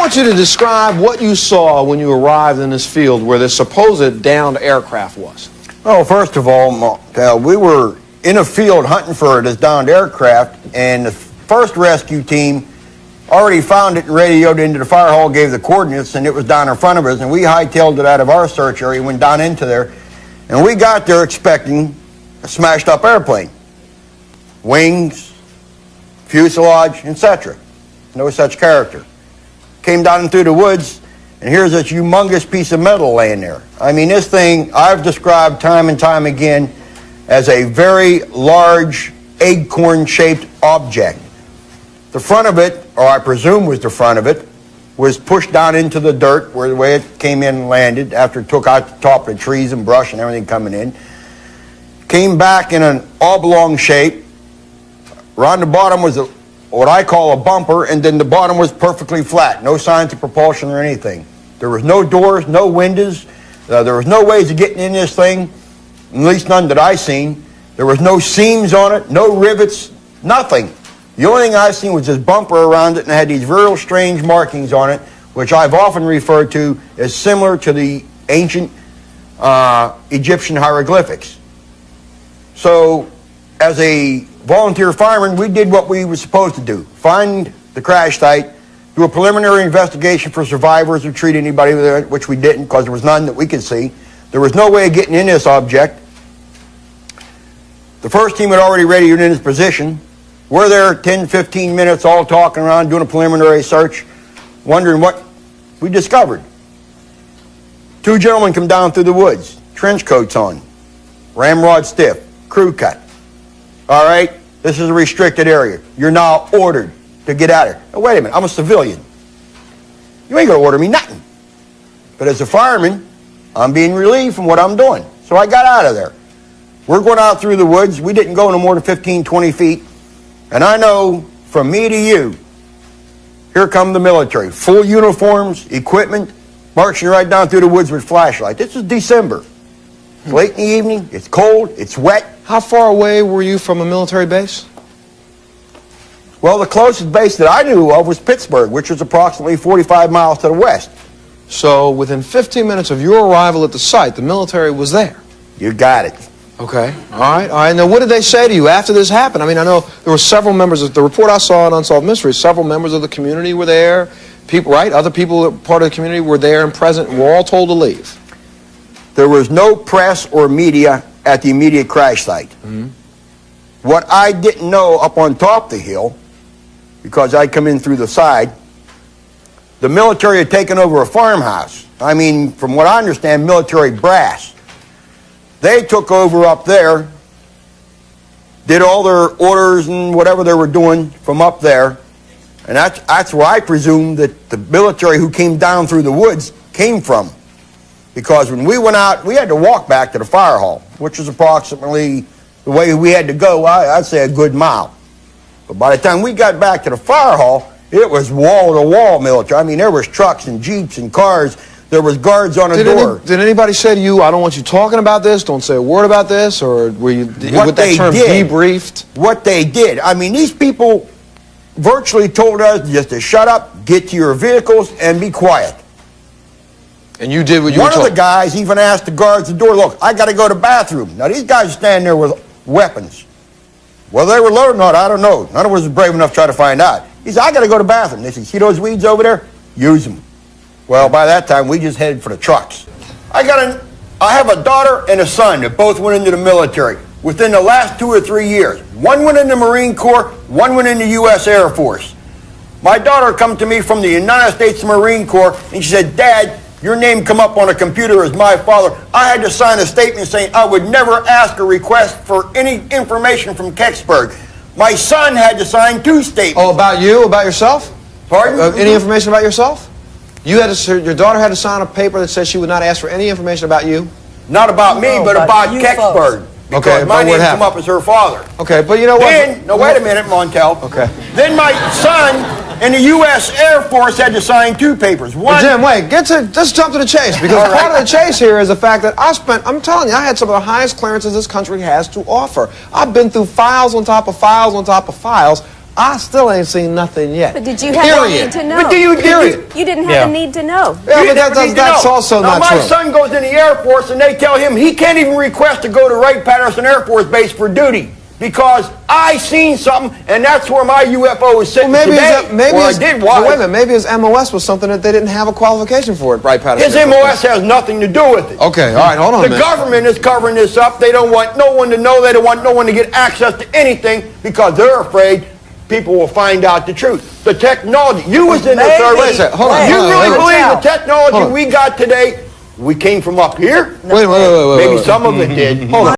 want you to describe what you saw when you arrived in this field where this supposed downed aircraft was. Well, first of all, we were in a field hunting for this downed aircraft, and the first rescue team already found it and radioed into the fire hall, gave the coordinates, and it was down in front of us, and we hightailed it out of our search area, went down into there, and we got there expecting a smashed up airplane. Wings, fuselage, etc. No such character. Came down through the woods, and here's this humongous piece of metal laying there. I mean, this thing I've described time and time again as a very large acorn-shaped object. The front of it, or I presume was the front of it, was pushed down into the dirt where the way it came in and landed after it took out the top of the trees and brush and everything coming in. Came back in an oblong shape. Around the bottom was what I call a bumper, and then the bottom was perfectly flat. No signs of propulsion or anything. There was no doors, no windows. There was no ways of getting in this thing, at least none that I seen. There was no seams on it, no rivets, nothing. The only thing I seen was this bumper around it, and it had these very strange markings on it, which I've often referred to as similar to the ancient Egyptian hieroglyphics. So, as a volunteer fireman, we did what we were supposed to do. Find the crash site, do a preliminary investigation for survivors or treat anybody there, which we didn't because there was none that we could see. There was no way of getting in this object. The first team had already radioed in its position. We're there 10, 15 minutes all talking around, doing a preliminary search, wondering what we discovered. Two gentlemen come down through the woods, trench coats on, ramrod stiff, crew cut. All right, this is a restricted area. You're now ordered to get out of here. Now, wait a minute, I'm a civilian. You ain't gonna order me nothing. But as a fireman, I'm being relieved from what I'm doing. So I got out of there. We're going out through the woods. We didn't go no more than 15, 20 feet. And I know from me to you, here come the military. Full uniforms, equipment, marching right down through the woods with flashlights. This is December. It's late in the evening, it's cold, it's wet. How far away were you from a military base? Well, the closest base that I knew of was Kecksburg, which was approximately 45 miles to the west. So within 15 minutes of your arrival at the site, the military was there? You got it. Okay, all right. Now, what did they say to you after this happened? I mean, I know there were several members of the report I saw on Unsolved Mysteries. Several members of the community were there. People, right? Other people, part of the community, were there and present. And were all told to leave. There was no press or media at the immediate crash site. Mm-hmm. What I didn't know up on top of the hill, because I'd come in through the side, the military had taken over a farmhouse. I mean, from what I understand, military brass. They took over up there, did all their orders and whatever they were doing from up there, and that's where I presume that the military who came down through the woods came from. Because when we went out, we had to walk back to the fire hall, which was approximately the way we had to go, I'd say a good mile. But by the time we got back to the fire hall, it was wall-to-wall military. I mean, there was trucks and jeeps and cars. There was guards on the door. Did anybody say to you, I don't want you talking about this, don't say a word about this, or were you, with that term, debriefed? What they did, I mean, these people virtually told us just to shut up, get to your vehicles, and be quiet. And you did what you were told? One of the guys even asked the guards at the door, look, I got to go to the bathroom. Now, these guys are standing there with weapons. Whether they were loaded or not, I don't know. None of us was brave enough to try to find out. He said, I got to go to the bathroom. They said, see those weeds over there? Use them. Well, by that time, we just headed for the trucks. I have a daughter and a son that both went into the military within the last 2 or 3 years. One went in the Marine Corps, one went in the U.S. Air Force. My daughter come to me from the United States Marine Corps, and she said, Dad, your name come up on a computer as my father. I had to sign a statement saying I would never ask or request for any information from Kecksburg. My son had to sign 2 statements. Oh, about you? About yourself? Pardon? Any information about yourself? You had to, your daughter had to sign a paper that says she would not ask for any information about you? Not about me, but about Kecksburg. Because my name come up as her father. Okay, but you know what? Then, no, wait a minute, Montel. Okay. Then my son in the U.S. Air Force had to sign 2 papers. One. Jim, wait, let's jump to the chase, because part of the chase here is the fact that I'm telling you, I had some of the highest clearances this country has to offer. I've been through files on top of files on top of files. I still ain't seen nothing yet. But did you have a need to know? But do you, Period. You didn't have a need to know. Yeah, You but never need to that's know. also now, not true. my son goes in the Air Force, and they tell him he can't even request to go to Wright-Patterson Air Force Base for duty because I seen something, and that's where my UFO is sitting today. Maybe his MOS was something that they didn't have a qualification for it, right, Patterson? His MOS has nothing to do with it. Okay, all right, hold on a The minute. government is covering this up. They don't want no one to know. They don't want no one to get access to anything because they're afraid people will find out the truth. The technology, you was in the service. Wait a second, hold on. You really hold on. believe the technology we got today, we came from up here? Wait. Maybe some of it did. Hold on.